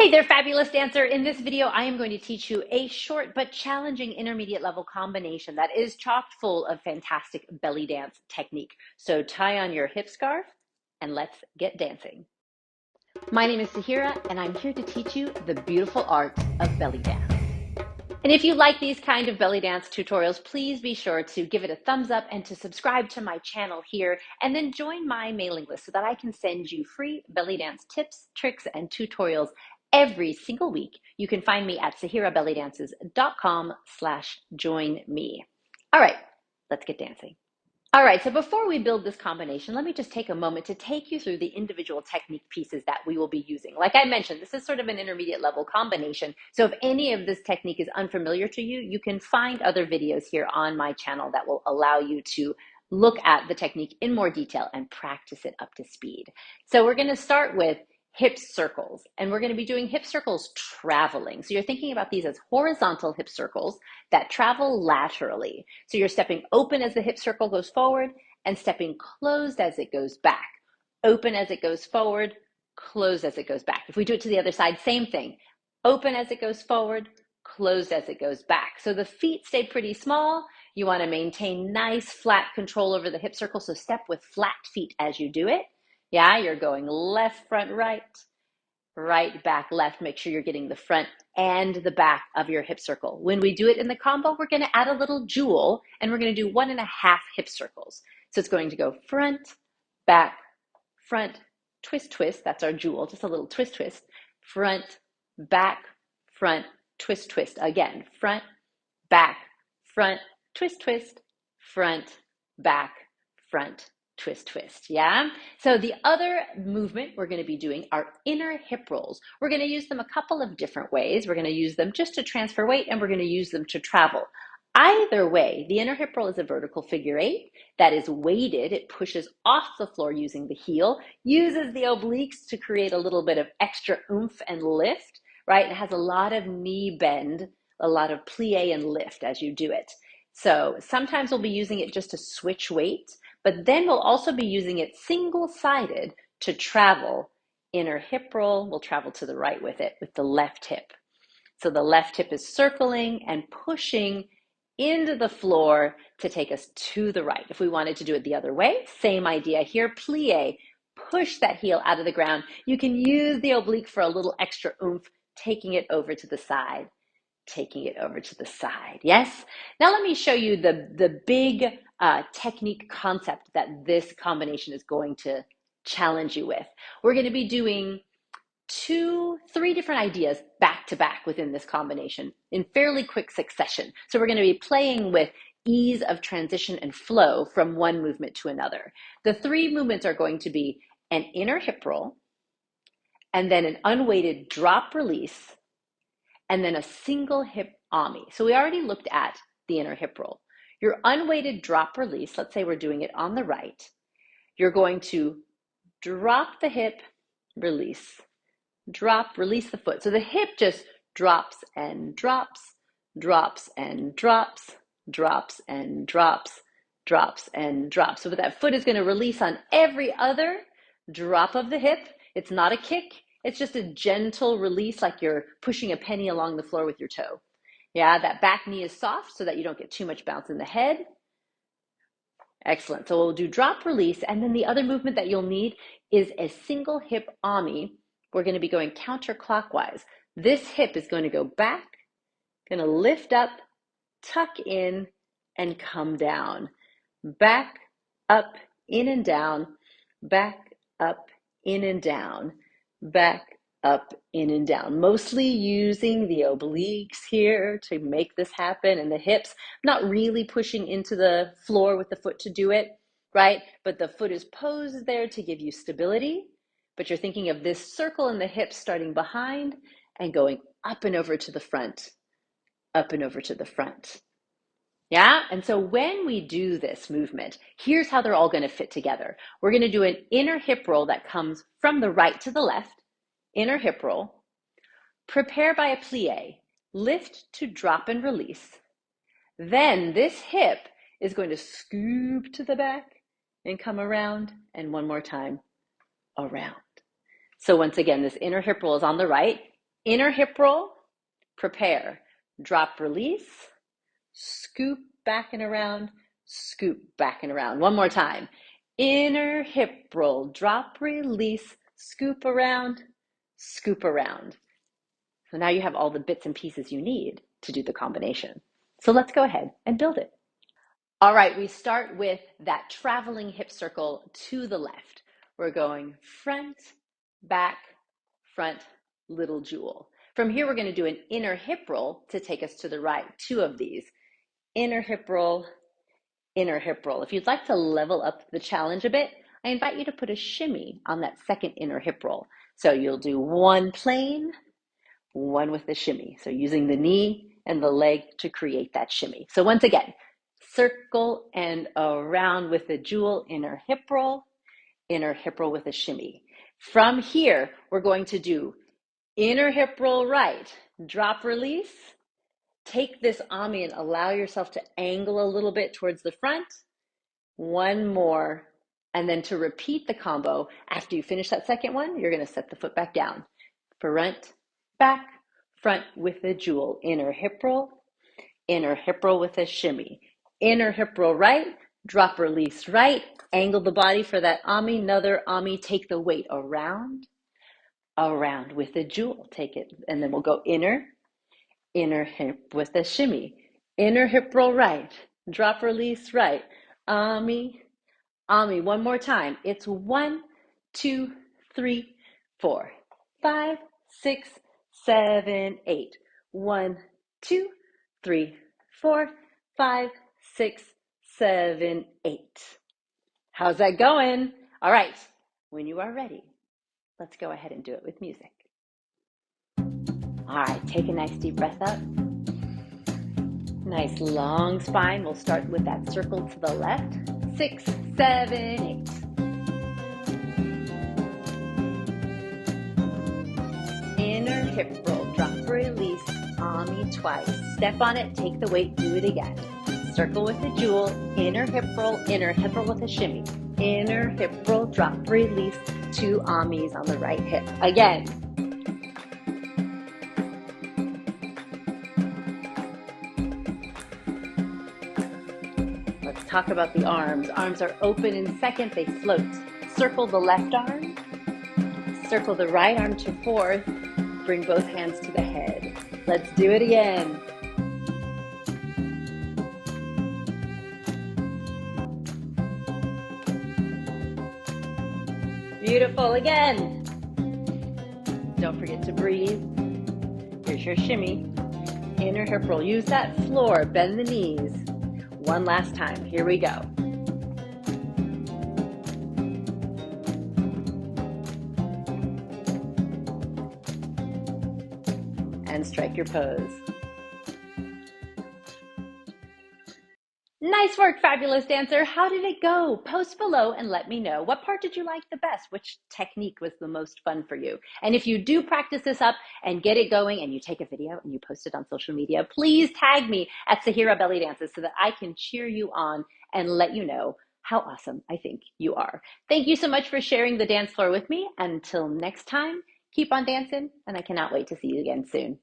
Hey there, fabulous dancer. In this video, I am going to teach you a short but challenging intermediate level combination that is chock full of fantastic belly dance technique. So tie on your hip scarf and let's get dancing. My name is Sahira and I'm here to teach you the beautiful art of belly dance. And if you like these kind of belly dance tutorials, please be sure to give it a thumbs up and to subscribe to my channel here, and then join my mailing list so that I can send you free belly dance tips, tricks, and tutorials every single week. You can find me at sahirabellydances.com/join me. All right, let's get dancing. All right, so before we build this combination, let me just take a moment to take you through the individual technique pieces that we will be using. Like I mentioned, this is sort of an intermediate level combination. So if any of this technique is unfamiliar to you, you can find other videos here on my channel that will allow you to look at the technique in more detail and practice it up to speed. So we're gonna start with hip circles, and we're gonna be doing hip circles traveling. So you're thinking about these as horizontal hip circles that travel laterally. So you're stepping open as the hip circle goes forward and stepping closed as it goes back. Open as it goes forward, closed as it goes back. If we do it to the other side, same thing. Open as it goes forward, closed as it goes back. So the feet stay pretty small. You want to maintain nice flat control over the hip circle. So step with flat feet as you do it. Yeah, you're going left, front, right, right, back, left. Make sure you're getting the front and the back of your hip circle. When we do it in the combo, we're going to add a little jewel, and we're going to do 1.5 hip circles. So it's going to go front, front, twist, twist. That's our jewel, just a little twist, twist. Front, front, twist, twist. Again, front, twist, twist, front, front, twist, twist. Yeah. So the other movement we're going to be doing are inner hip rolls. We're going to use them a couple of different ways. We're going to use them just to transfer weight, and we're going to use them to travel. Either way, the inner hip roll is a vertical figure 8 that is weighted. It pushes off the floor using the heel, uses the obliques to create a little bit of extra oomph and lift, right? It has a lot of knee bend, a lot of plie and lift as you do it. So sometimes we'll be using it just to switch weight, but then we'll also be using it single-sided to travel. Inner hip roll, we'll travel to the right with it, with the left hip. So the left hip is circling and pushing into the floor to take us to the right. If we wanted to do it the other way, same idea here, plie, push that heel out of the ground. You can use the oblique for a little extra oomph, taking it over to the side, taking it over to the side. Yes? Now let me show you the big technique concept that this combination is going to challenge you with. We're going to be doing 3 different ideas back to back within this combination in fairly quick succession. So we're going to be playing with ease of transition and flow from one movement to another. The 3 movements are going to be an inner hip roll, and then an unweighted drop release, and then a single hip ami. So we already looked at the inner hip roll. Your unweighted drop release, let's say we're doing it on the right, you're going to drop the hip, release, drop, release the foot. So the hip just drops and drops, drops and drops, drops and drops, drops and drops. So that foot is going to release on every other drop of the hip. It's not a kick. It's just a gentle release, like you're pushing a penny along the floor with your toe. Yeah, that back knee is soft so that you don't get too much bounce in the head. Excellent. So we'll do drop, release, and then the other movement that you'll need is a single hip ami. We're going to be going counterclockwise. This hip is going to go back, going to lift up, tuck in, and come down. Back, up, in and down, back, up, in and down, back, up, in and down. Mostly using the obliques here to make this happen, and the hips, not really pushing into the floor with the foot to do it, right? But the foot is posed there to give you stability. But you're thinking of this circle in the hips starting behind and going up and over to the front, up and over to the front. Yeah, and so when we do this movement, here's how they're all going to fit together. We're going to do an inner hip roll that comes from the right to the left, inner hip roll, prepare by a plie, lift to drop and release. Then this hip is going to scoop to the back and come around, and one more time, around. So once again, this inner hip roll is on the right, Inner hip roll, prepare, drop, release, scoop back and around, scoop back and around. One more time. Inner hip roll, drop, release, scoop around, scoop around. So now you have all the bits and pieces you need to do the combination. So let's go ahead and build it. All right, we start with that traveling hip circle to the left. We're going front, back, front, little jewel. From here, we're going to do an inner hip roll to take us to the right. Two of these. Inner hip roll, inner hip roll. If you'd like to level up the challenge a bit, I invite you to put a shimmy on that second inner hip roll. So you'll do one plain, one with the shimmy. So using the knee and the leg to create that shimmy. So once again, circle and around with the jewel, inner hip roll with a shimmy. From here, we're going to do inner hip roll right, drop, release. Take this ami and allow yourself to angle a little bit towards the front. One more. And then to repeat the combo, after you finish that second one, you're going to set the foot back down. Front, back, front with a jewel. Inner hip roll with a shimmy. Inner hip roll right, drop, release right, angle the body for that ami, another ami, take the weight around with a jewel, take it, and then we'll go inner hip with a shimmy. Inner hip roll right, drop, release right, ami, one more time. It's 1, 2, 3, 4, 5, 6, 7, 8. 1, 2, 3, 4, 5, 6, 7, 8. How's that going? All right, when you are ready, let's go ahead and do it with music. All right, take a nice deep breath up. Nice long spine. We'll start with that circle to the left. 6, 7, 8. Inner hip roll, drop, release, ami twice. Step on it, take the weight, do it again. Circle with the jewel, inner hip roll with a shimmy. Inner hip roll, drop, release, 2 amis on the right hip. Again. Let's talk about the arms. Arms are open in second, they float. Circle the left arm, circle the right arm to fourth, bring both hands to the head. Let's do it again. Beautiful, again. Don't forget to breathe. Here's your shimmy. Inner hip roll, use that floor, bend the knees. One last time, here we go. And strike your pose. Nice work, fabulous dancer. How did it go? Post below and let me know. What part did you like the best? Which technique was the most fun for you? And if you do practice this up and get it going and you take a video and you post it on social media, please tag me at Sahira Belly Dances so that I can cheer you on and let you know how awesome I think you are. Thank you so much for sharing the dance floor with me. Until next time, keep on dancing, and I cannot wait to see you again soon.